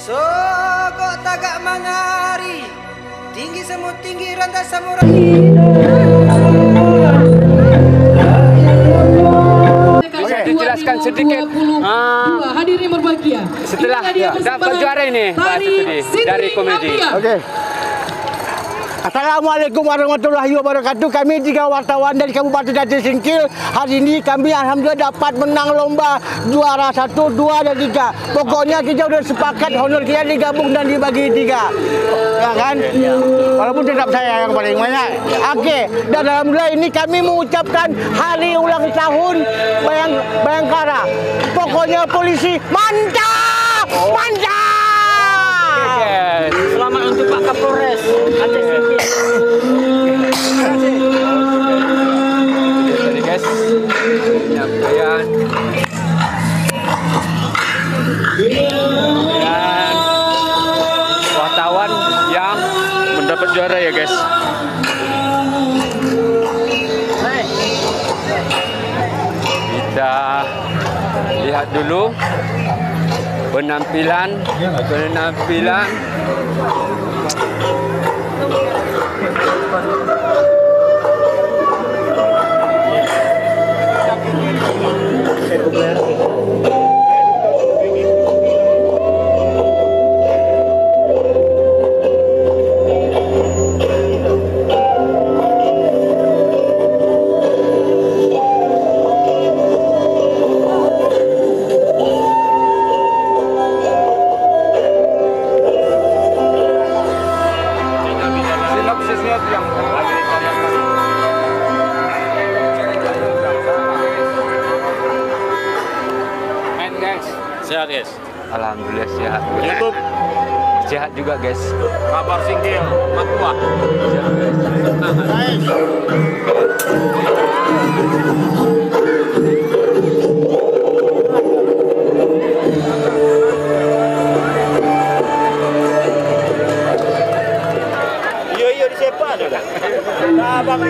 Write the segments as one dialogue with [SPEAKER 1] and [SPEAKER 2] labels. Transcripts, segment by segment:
[SPEAKER 1] Sogok tagak mangari, tinggi semut tinggi rendah samurai.
[SPEAKER 2] Bisa dijelaskan sedikit
[SPEAKER 3] hadirin berbahagia
[SPEAKER 2] setelah dapat juara ini dari komedi.
[SPEAKER 4] Oke. Assalamualaikum warahmatullahi wabarakatuh. Kami 3 wartawan dari Kabupaten Aceh Singkil. Hari ini kami alhamdulillah dapat menang lomba juara 1, 2, dan 3. Pokoknya kita udah sepakat honor kita digabung dan dibagi 3. Ya kan? Walaupun tetap saya yang paling banyak. Oke. Dan alhamdulillah ini kami mengucapkan hari ulang tahun Bayangkara. Pokoknya polisi mantap! Mantap!
[SPEAKER 5] Selamat untuk Pak Kapolres Aceh Singkil.
[SPEAKER 2] Jadi guys, penyampaian dan wartawan yang mendapat juara ya guys. Kita lihat dulu penampilan.
[SPEAKER 5] Sehat guys.
[SPEAKER 2] Alhamdulillah sehat.
[SPEAKER 5] YouTube
[SPEAKER 2] Sehat juga guys.
[SPEAKER 5] Kabar Singkil Matua. Iya di siapa ada? Nah, Bang.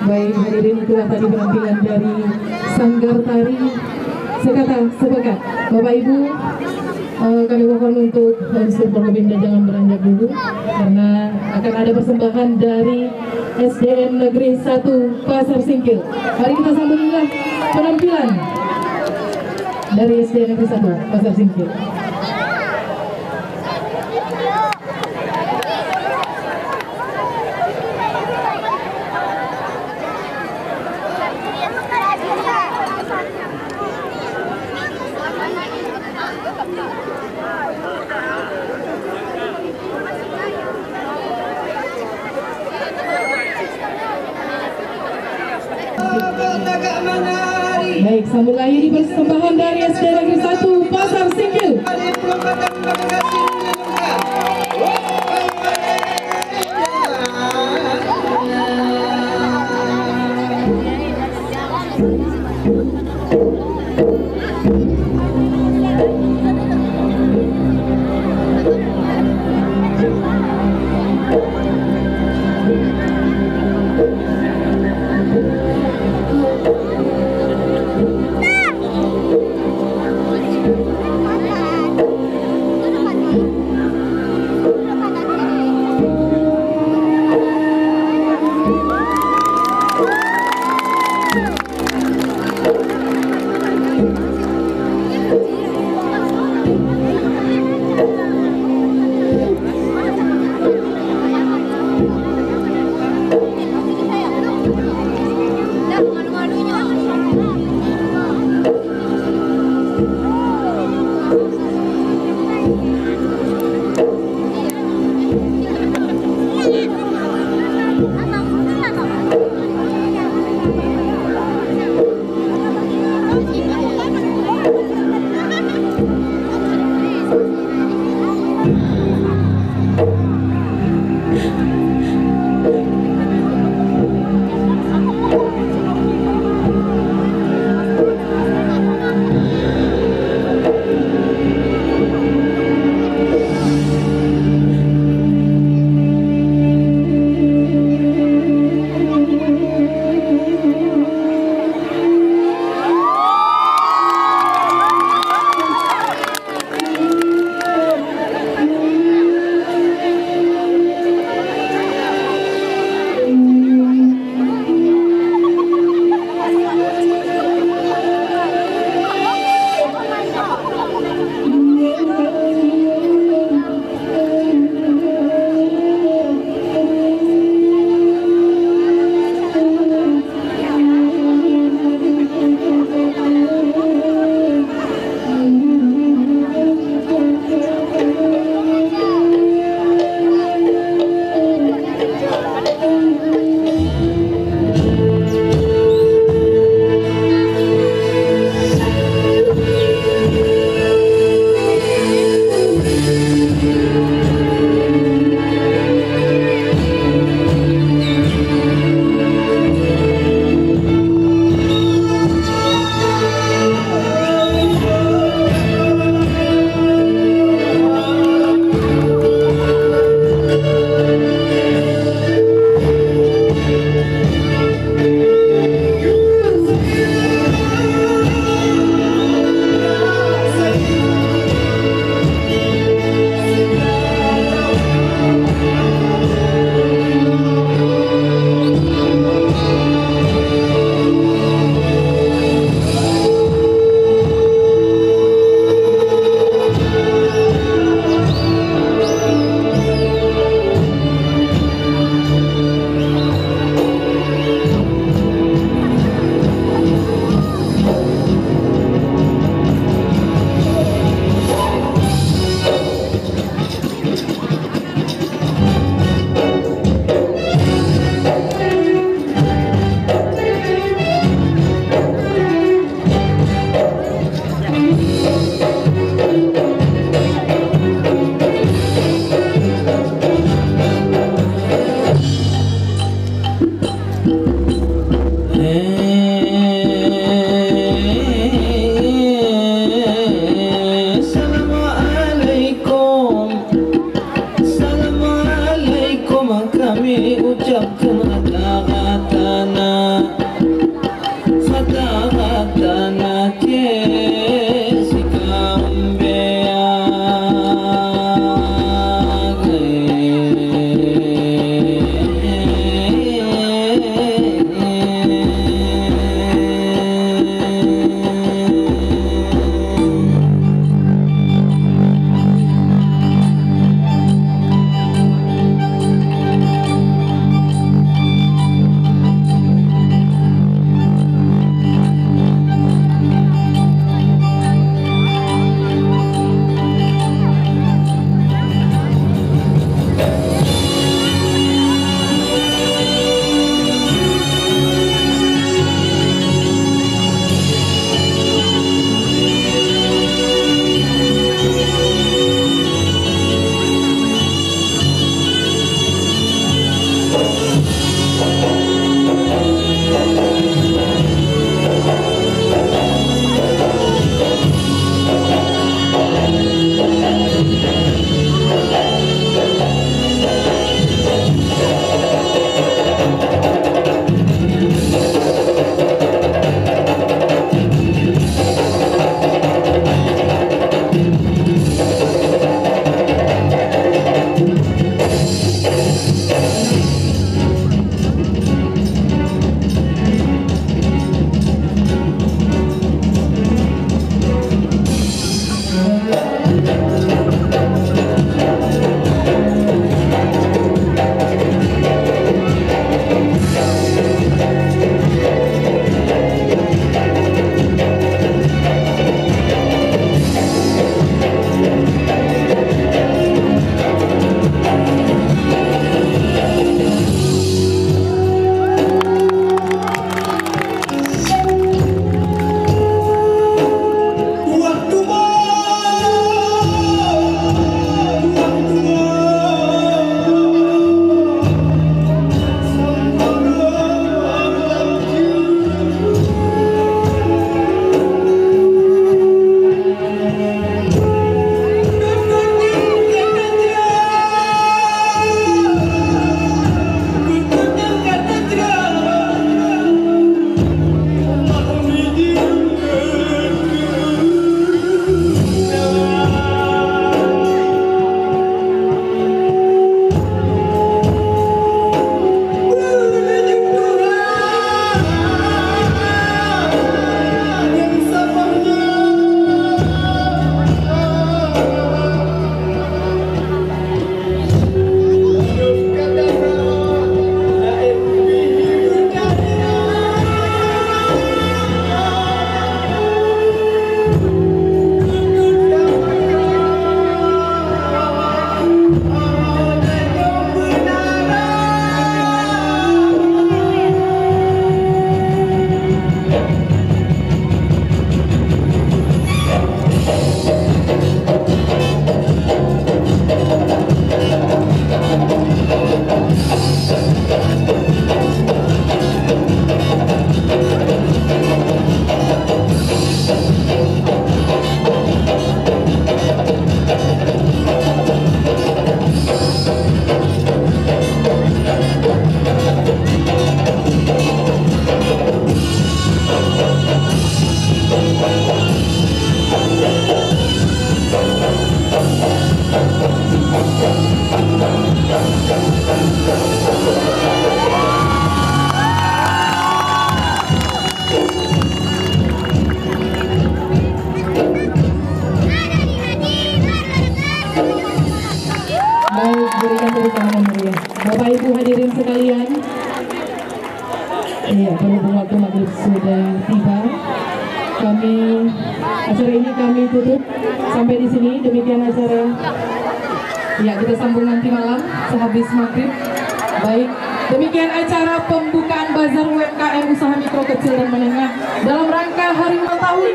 [SPEAKER 3] Baik, hadirin, itulah tadi penampilan dari Sanggar Tari Sepekat. Bapak Ibu, kami mohon untuk instruktur Kopimda jangan beranjak dulu karena akan ada persembahan dari SDN Negeri 1 Pasar Singkil. Mari kita sambutlah penampilan dari SDN Negeri 1 Pasar Singkil. Baik, sambut lagi persembahan dari SDN Negeri 1 Pasar Singkil. waktu maghrib sudah tiba. Acara ini kami tutup sampai di sini. Demikian acara. Ya, kita sambung nanti malam sehabis maghrib. Baik, demikian acara pembukaan bazar UMKM usaha mikro kecil dan menengah dalam rangka Hari Ulang Tahun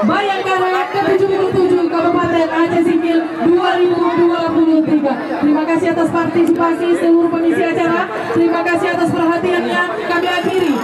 [SPEAKER 3] Bayangkara ke-77 Kabupaten Aceh Singkil 2023. Terima kasih atas partisipasi seluruh pengisi acara. Terima kasih atas perhatiannya. Kami akhiri.